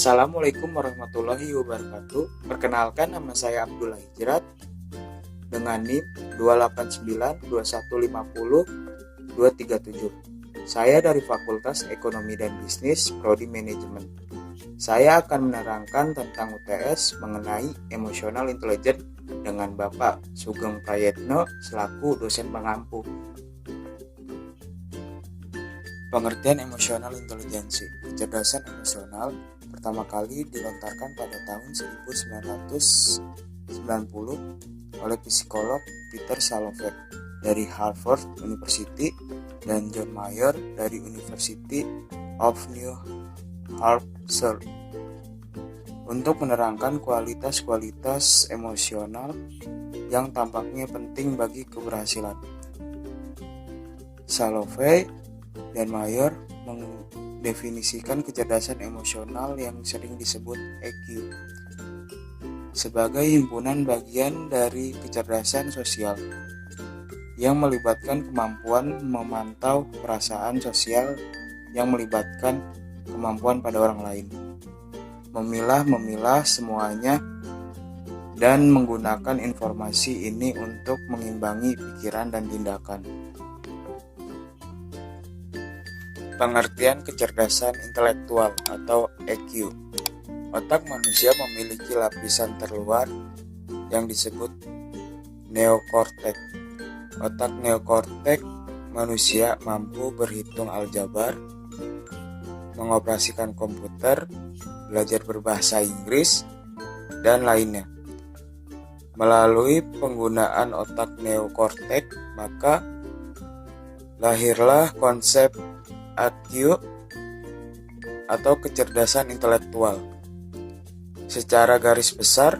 Assalamualaikum warahmatullahi wabarakatuh. Perkenalkan, nama saya Abdullah Hijrat dengan NIM 2892150 Saya dari Fakultas Ekonomi dan Bisnis, Prodi Manajemen. Saya akan menerangkan tentang UTS mengenai emosional intelligence dengan Bapak Sugeng Prayetno selaku dosen pengampu. Pengertian emosional intelijensi. Kecerdasan emosional pertama kali dilontarkan pada tahun 1990 oleh psikolog Peter Salovey dari Harvard University dan John Mayer dari University of New Hampshire untuk menerangkan kualitas-kualitas emosional yang tampaknya penting bagi keberhasilan. Salovey dan Mayer mendefinisikan kecerdasan emosional yang sering disebut EQ sebagai himpunan bagian dari kecerdasan sosial yang melibatkan kemampuan memantau perasaan sosial yang melibatkan kemampuan pada orang lain, memilah semuanya dan menggunakan informasi ini untuk mengimbangi pikiran dan tindakan. Pengertian kecerdasan intelektual atau EQ. Otak manusia memiliki lapisan terluar yang disebut neokorteks. Otak neokorteks manusia mampu berhitung aljabar, mengoperasikan komputer, belajar berbahasa Inggris, dan lainnya. Melalui penggunaan otak neokorteks, maka lahirlah konsep EQ atau kecerdasan intelektual. Secara garis besar,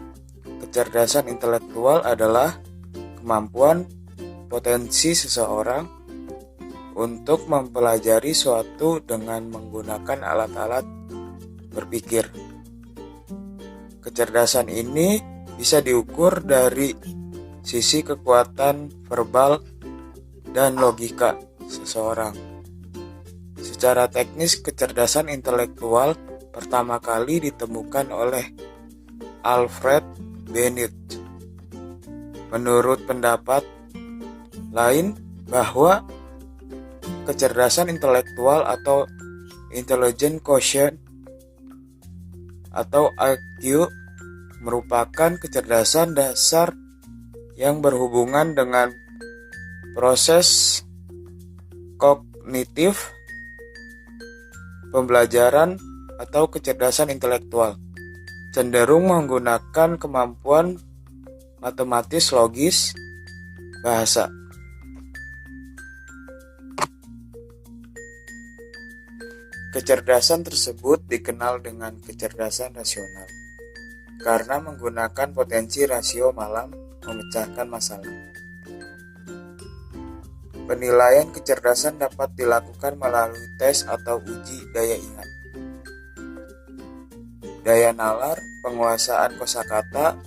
kecerdasan intelektual adalah kemampuan potensi seseorang untuk mempelajari suatu dengan menggunakan alat-alat berpikir. Kecerdasan ini bisa diukur dari sisi kekuatan verbal dan logika seseorang. Secara teknis, kecerdasan intelektual pertama kali ditemukan oleh Alfred Bennett. Menurut pendapat lain bahwa kecerdasan intelektual atau intelligent quotient atau IQ merupakan kecerdasan dasar yang berhubungan dengan proses kognitif, pembelajaran, atau kecerdasan intelektual, cenderung menggunakan kemampuan matematis logis bahasa. Kecerdasan tersebut dikenal dengan kecerdasan rasional karena menggunakan potensi rasio malam memecahkan masalah. Penilaian kecerdasan dapat dilakukan melalui tes atau uji daya ingat, daya nalar, penguasaan kosakata,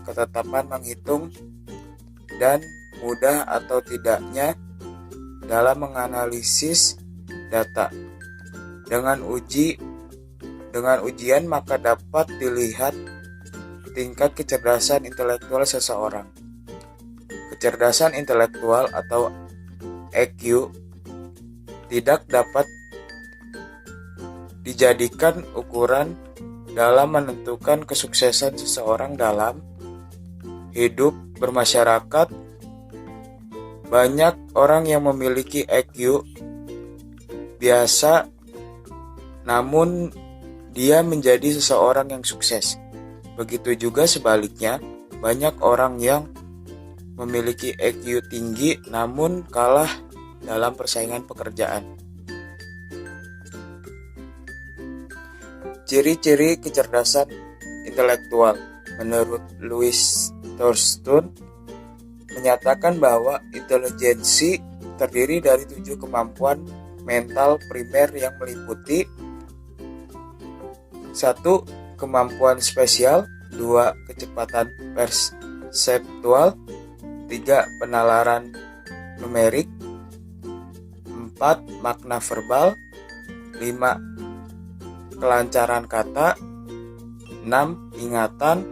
ketetapan menghitung, dan mudah atau tidaknya dalam menganalisis data. Dengan ujian maka dapat dilihat tingkat kecerdasan intelektual seseorang. Kecerdasan intelektual atau EQ tidak dapat dijadikan ukuran dalam menentukan kesuksesan seseorang dalam hidup bermasyarakat. Banyak orang yang memiliki EQ biasa, namun dia menjadi seseorang yang sukses. Begitu juga sebaliknya, banyak orang yang memiliki EQ tinggi namun kalah dalam persaingan pekerjaan. Ciri-ciri kecerdasan intelektual menurut Louis Thurston menyatakan bahwa intelijensi terdiri dari 7 kemampuan mental primer yang meliputi 1. Kemampuan spesial, 2. Kecepatan perseptual, 3. Penalaran numerik, 4. Makna verbal, 5. Kelancaran kata, 6. Ingatan.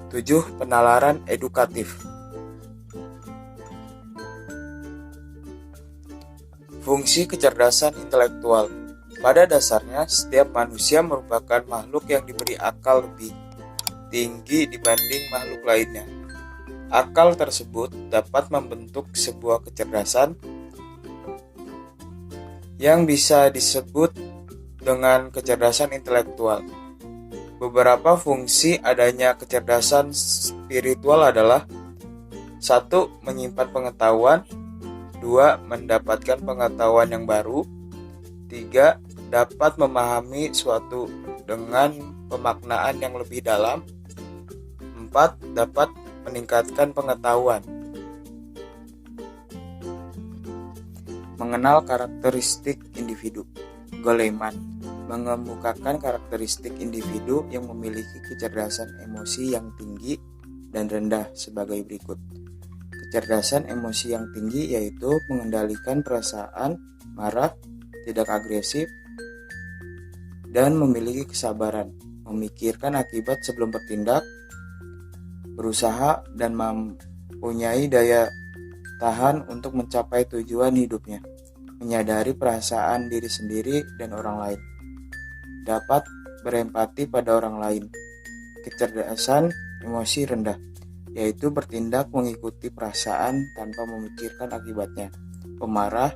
7. Penalaran edukatif. Fungsi kecerdasan intelektual. Pada dasarnya, setiap manusia merupakan makhluk yang diberi akal lebih tinggi dibanding makhluk lainnya. Akal tersebut dapat membentuk sebuah kecerdasan yang bisa disebut dengan kecerdasan intelektual. Beberapa fungsi adanya kecerdasan spiritual adalah 1. Menyimpan pengetahuan. 2. Mendapatkan pengetahuan yang baru. 3. Dapat memahami suatu dengan pemaknaan yang lebih dalam. 4. Dapat meningkatkan pengetahuan. Mengenal karakteristik individu. Goleman mengemukakan karakteristik individu yang memiliki kecerdasan emosi yang tinggi dan rendah sebagai berikut. Kecerdasan emosi yang tinggi yaitu mengendalikan perasaan, marah, tidak agresif, dan memiliki kesabaran, memikirkan akibat sebelum bertindak, berusaha dan mempunyai daya tahan untuk mencapai tujuan hidupnya, menyadari perasaan diri sendiri dan orang lain, dapat berempati pada orang lain. Kecerdasan emosi rendah yaitu bertindak mengikuti perasaan tanpa memikirkan akibatnya, pemarah,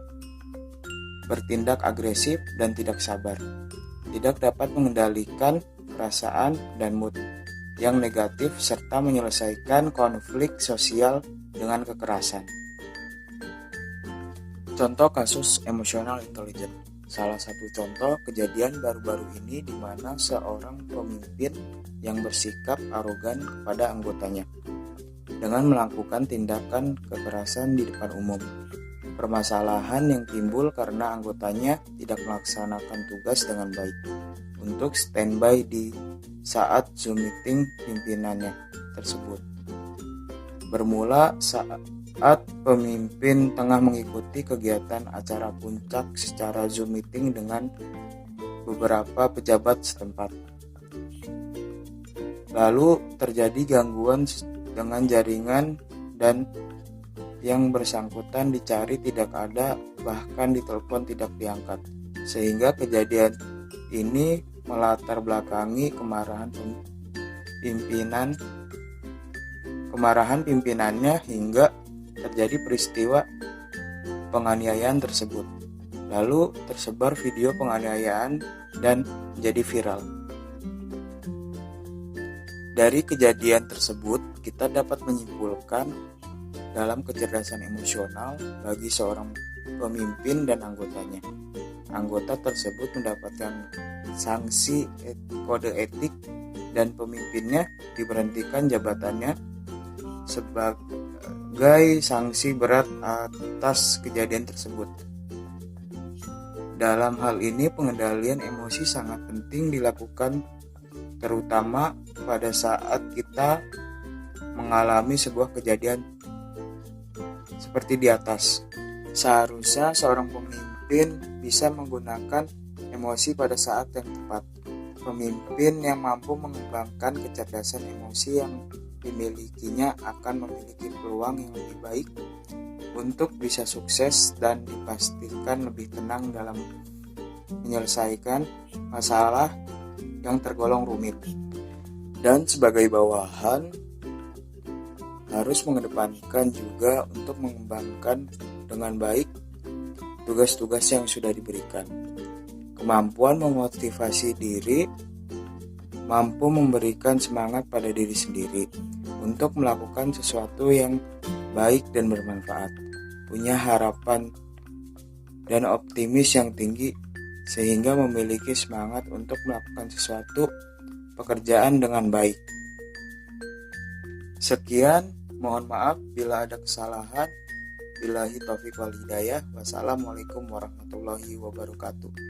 bertindak agresif dan tidak sabar, tidak dapat mengendalikan perasaan dan mood yang negatif serta menyelesaikan konflik sosial dengan kekerasan. Contoh kasus emosional intelijen. Salah satu contoh kejadian baru-baru ini di mana seorang pemimpin yang bersikap arogan kepada anggotanya dengan melakukan tindakan kekerasan di depan umum. Permasalahan yang timbul karena anggotanya tidak melaksanakan tugas dengan baik untuk standby di saat Zoom meeting pimpinannya tersebut. Bermula saat pemimpin tengah mengikuti kegiatan acara puncak secara Zoom meeting dengan beberapa pejabat setempat. Lalu terjadi gangguan dengan jaringan dan yang bersangkutan dicari tidak ada, bahkan ditelepon tidak diangkat. Sehingga kejadian ini melatar belakangi kemarahan pimpinannya hingga terjadi peristiwa penganiayaan tersebut. Lalu tersebar video penganiayaan dan menjadi viral. Dari kejadian tersebut, kita dapat menyimpulkan dalam kecerdasan emosional bagi seorang pemimpin dan anggotanya. Anggota tersebut mendapatkan sanksi kode etik dan pemimpinnya diberhentikan jabatannya sebagai sanksi berat atas kejadian tersebut. Dalam hal ini pengendalian emosi sangat penting dilakukan, terutama pada saat kita mengalami sebuah kejadian seperti di atas. Seharusnya seorang pemimpin bisa menggunakan emosi pada saat yang tepat. Pemimpin yang mampu mengembangkan kecerdasan emosi yang dimilikinya akan memiliki peluang yang lebih baik untuk bisa sukses dan dipastikan lebih tenang dalam menyelesaikan masalah yang tergolong rumit. Dan sebagai bawahan, harus mengedepankan juga untuk mengembangkan dengan baik tugas-tugas yang sudah diberikan. Kemampuan memotivasi diri, mampu memberikan semangat pada diri sendiri untuk melakukan sesuatu yang baik dan bermanfaat, punya harapan dan optimis yang tinggi sehingga memiliki semangat untuk melakukan sesuatu pekerjaan dengan baik. Sekian, mohon maaf bila ada kesalahan. Billahi taufiq wal hidayah. Wassalamualaikum warahmatullahi wabarakatuh.